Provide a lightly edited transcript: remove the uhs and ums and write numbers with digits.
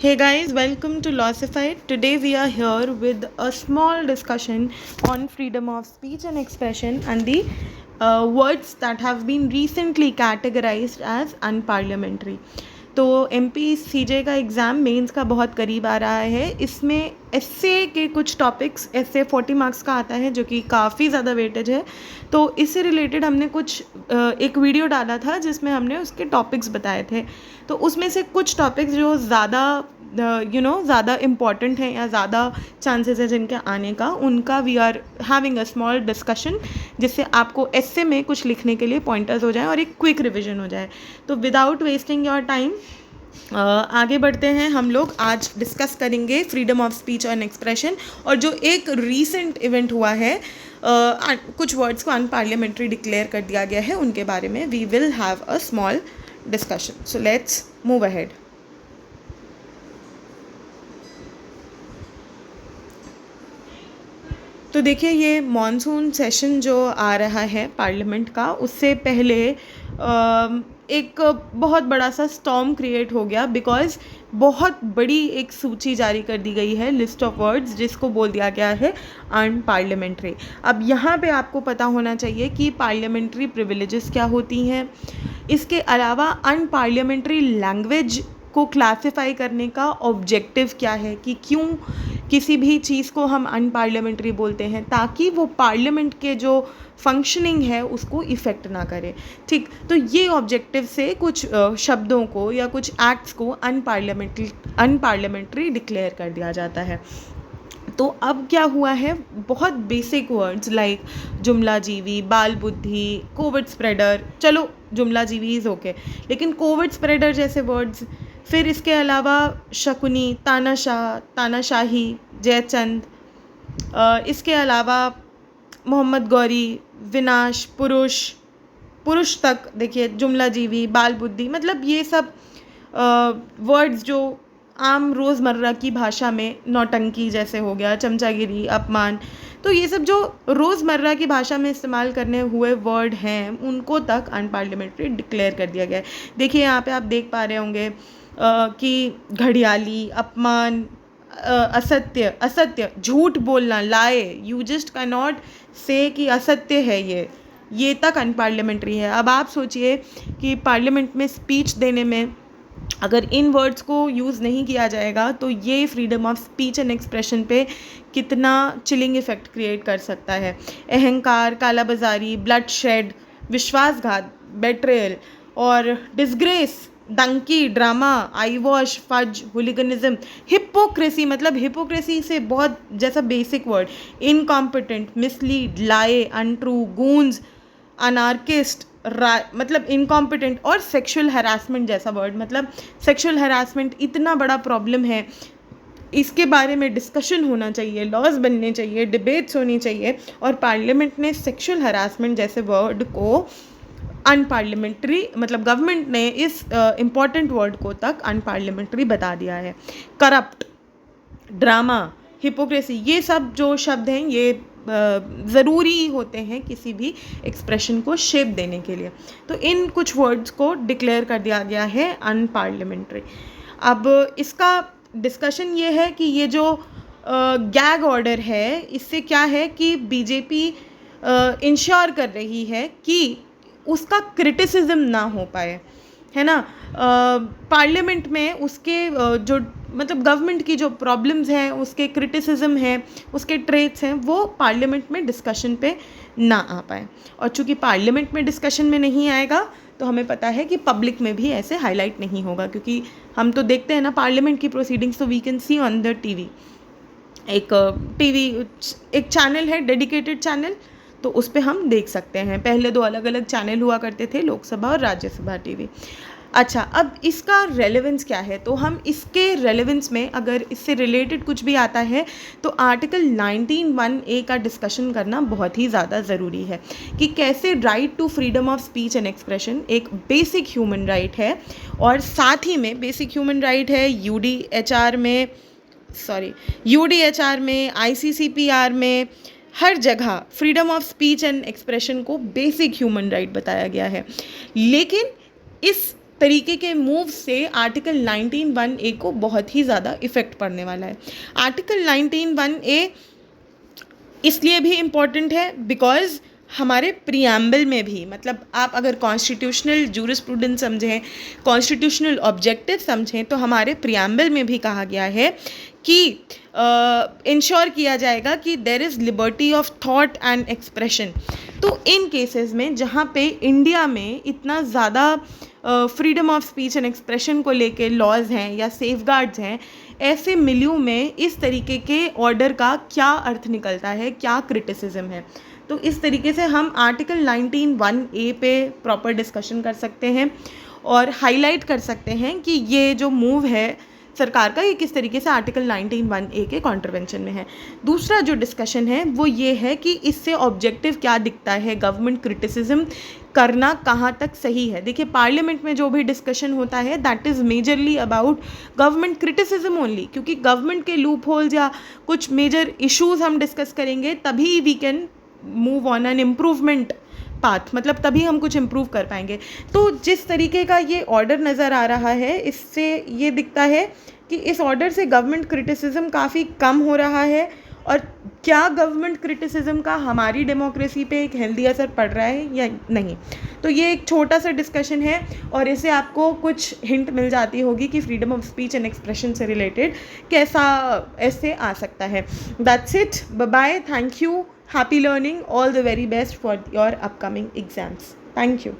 Hey guys, welcome to Lossified. Today we are here with a small discussion on freedom of speech and expression and the words that have been recently categorized as unparliamentary. तो MP CJ का exam mains का बहुत करीब आ रहा है. इसमें एस्से के कुछ टॉपिक्स एस्से 40 मार्क्स का आता है जो कि काफ़ी ज़्यादा वेटेज है. तो इससे रिलेटेड हमने कुछ एक वीडियो डाला था जिसमें हमने उसके टॉपिक्स बताए थे. तो उसमें से कुछ टॉपिक्स जो ज़्यादा ज़्यादा इम्पॉर्टेंट हैं या ज़्यादा चांसेस है जिनके आने का, उनका we are having a small discussion जिससे आपको एस्से में कुछ लिखने के लिए पॉइंटर्स हो जाए और एक क्विक रिविजन हो जाए. तो विदाउट वेस्टिंग योर टाइम आगे बढ़ते हैं. हम लोग आज डिस्कस करेंगे freedom of speech and expression और जो एक रीसेंट इवेंट हुआ है, कुछ वर्ड्स को अनपार्लियामेंट्री डिक्लेयर कर दिया गया है, उनके बारे में we will have a small discussion. So let's move ahead. तो देखिए, ये मॉनसून सेशन जो आ रहा है पार्लियामेंट का, उससे पहले एक बहुत बड़ा सा स्टॉर्म क्रिएट हो गया बिकॉज़ बहुत बड़ी एक सूची जारी कर दी गई है, लिस्ट ऑफ वर्ड्स, जिसको बोल दिया गया है अनपार्लियामेंट्री. अब यहाँ पे आपको पता होना चाहिए कि पार्लियामेंट्री प्रिविलेजेस क्या होती हैं. इसके अलावा अनपार्लियामेंट्री लैंग्वेज को क्लासिफाई करने का ऑब्जेक्टिव क्या है, कि क्यों किसी भी चीज़ को हम अनपार्लियामेंट्री बोलते हैं, ताकि वो पार्लियामेंट के जो फंक्शनिंग है उसको इफ़ेक्ट ना करे. ठीक, तो ये ऑब्जेक्टिव से कुछ शब्दों को या कुछ एक्ट्स को अनपार्लियामेंट्री डिक्लेयर कर दिया जाता है. तो अब क्या हुआ है, बहुत बेसिक वर्ड्स लाइक जुमला जीवी, बाल बुद्धि, कोविड स्प्रेडर, चलो जुमला जीवी इज़ ओके, लेकिन कोविड स्प्रेडर जैसे वर्ड्स, फिर इसके अलावा शकुनी, तानाशाह, तानाशाही, जयचंद, इसके अलावा मोहम्मद गौरी, विनाश, पुरुष, पुरुष तक देखिए, जुमला जीवी, बाल बुद्धि, मतलब ये सब वर्ड्स जो आम रोज़मर्रा की भाषा में नौटंकी जैसे हो गया, चमचागिरी, अपमान, तो ये सब जो रोज़मर्रा की भाषा में इस्तेमाल करने हुए वर्ड हैं, उनको तक अनपार्लियामेंट्री डिक्लेयर कर दिया गया है. देखिए, यहाँ पे आप देख पा रहे होंगे कि घड़ियाली, अपमान, असत्य, असत्य, झूठ बोलना, लाए, यू जस्ट कैन नॉट से कि असत्य है ये तक अनपार्लियामेंट्री है. अब आप सोचिए कि पार्लियामेंट में स्पीच देने में अगर इन वर्ड्स को यूज़ नहीं किया जाएगा तो ये freedom of speech and expression पे कितना चिलिंग इफ़ेक्ट क्रिएट कर सकता है. अहंकार, कालाबाजारी, ब्लड शेड, विश्वासघात, बेट्रेयल और डिसग्रेस, डंकी, ड्रामा, आई वॉश, फज, हुलिगनिज्म, हिपोक्रेसी, मतलब हिपोक्रेसी से बहुत जैसा बेसिक वर्ड, इनकॉम्पिटेंट, मिसलीड, लाए, अनट्रू, गूंज, अनार्किस्ट, मतलब इनकॉम्पिटेंट, और सेक्सुअल हरासमेंट जैसा वर्ड. मतलब सेक्सुअल हरासमेंट इतना बड़ा प्रॉब्लम है, इसके बारे में डिस्कशन होना चाहिए, लॉज बनने चाहिए, डिबेट्स होनी चाहिए, और पार्लियामेंट ने सेक्सुअल हरासमेंट जैसे वर्ड को अनपार्लियामेंट्री, मतलब गवर्नमेंट ने इस इम्पॉर्टेंट वर्ड को तक अनपार्लियामेंट्री बता दिया है. करप्ट, ड्रामा, हिपोक्रेसी, ये सब जो शब्द हैं ये ज़रूरी होते हैं किसी भी एक्सप्रेशन को शेप देने के लिए. तो इन कुछ वर्ड्स को डिक्लेयर कर दिया गया है अनपार्लियामेंट्री. अब इसका डिस्कशन ये है कि ये जो गैग ऑर्डर है, इससे क्या है कि बीजेपी इंश्योर कर रही है कि उसका क्रिटिसिज्म ना हो पाए, है ना. पार्लियामेंट में उसके जो मतलब गवर्नमेंट की जो प्रॉब्लम्स हैं, उसके क्रिटिसिज्म हैं, उसके ट्रेट्स हैं, वो पार्लियामेंट में डिस्कशन पे ना आ पाए. और चूँकि पार्लियामेंट में डिस्कशन में नहीं आएगा तो हमें पता है कि पब्लिक में भी ऐसे हाईलाइट नहीं होगा, क्योंकि हम तो देखते हैं ना पार्लियामेंट की प्रोसीडिंग्स, तो we can see on the TV. एक चैनल है, डेडिकेटेड चैनल, तो उस पर हम देख सकते हैं. पहले 2 अलग अलग चैनल हुआ करते थे, लोकसभा और राज्यसभा टीवी. अच्छा, अब इसका रेलेवेंस क्या है, तो हम इसके रेलेवेंस में अगर इससे रिलेटेड कुछ भी आता है तो आर्टिकल 19(1)(a) का डिस्कशन करना बहुत ही ज़्यादा ज़रूरी है, कि कैसे right to freedom of speech and expression एक बेसिक ह्यूमन राइट है, और साथ ही में बेसिक ह्यूमन राइट है यूडीएचआर में, ICCPR में, हर जगह freedom of speech and expression को बेसिक ह्यूमन राइट बताया गया है. लेकिन इस तरीके के मूव से आर्टिकल 19(1)(a) को बहुत ही ज़्यादा इफ़ेक्ट पड़ने वाला है। आर्टिकल 19(1)(a) इसलिए भी इम्पॉर्टेंट है बिकॉज हमारे प्रियम्बल में भी, मतलब आप अगर कॉन्स्टिट्यूशनल जूरिस्प्रूडेंस समझें, कॉन्स्टिट्यूशनल ऑब्जेक्टिव समझें, तो हमारे प्रियम्बल में भी कहा गया है कि इंश्योर किया जाएगा कि there is liberty of thought and expression. तो इन केसेस में जहाँ पे इंडिया में इतना ज़्यादा freedom of speech and expression को लेके लॉज हैं या सेफगार्ड्स हैं, ऐसे मिलियों में इस तरीके के ऑर्डर का क्या अर्थ निकलता है, क्या क्रिटिसिज्म है। तो इस तरीके से हम आर्टिकल 19(1)(a) पे प्रॉपर डिस्कशन कर सकते हैं और हाईलाइट कर सकते हैं कि ये जो मूव है सरकार का, ये किस तरीके से आर्टिकल 19(1)(a) के कॉन्ट्रवेंशन में है। दूसरा जो डिस्कशन है वो ये है कि इससे ऑब्जेक्टिव क्या दिखता है, गवर्नमेंट क्रिटिसिज्म करना कहाँ तक सही है। देखिए, पार्लियामेंट में जो भी डिस्कशन होता है that is majorly about government criticism only, क्योंकि गवर्नमेंट के लूप होल्स या कुछ मेजर इश्यूज हम डिस्कस करेंगे तभी we can move on an improvement path, मतलब तभी हम कुछ इम्प्रूव कर पाएंगे। तो जिस तरीके का ये ऑर्डर नज़र आ रहा है, इससे ये दिखता है कि इस ऑर्डर से गवर्नमेंट क्रिटिसिज्म काफ़ी कम हो रहा है, और क्या गवर्नमेंट क्रिटिसिज्म का हमारी डेमोक्रेसी पे एक हेल्दी असर पड़ रहा है या नहीं। तो ये एक छोटा सा डिस्कशन है और इससे आपको कुछ हिंट मिल जाती होगी कि freedom of speech and expression से रिलेटेड कैसा ऐसे आ सकता है। That's it, bye bye, thank you, happy learning, all the very best for your upcoming exams. Thank you.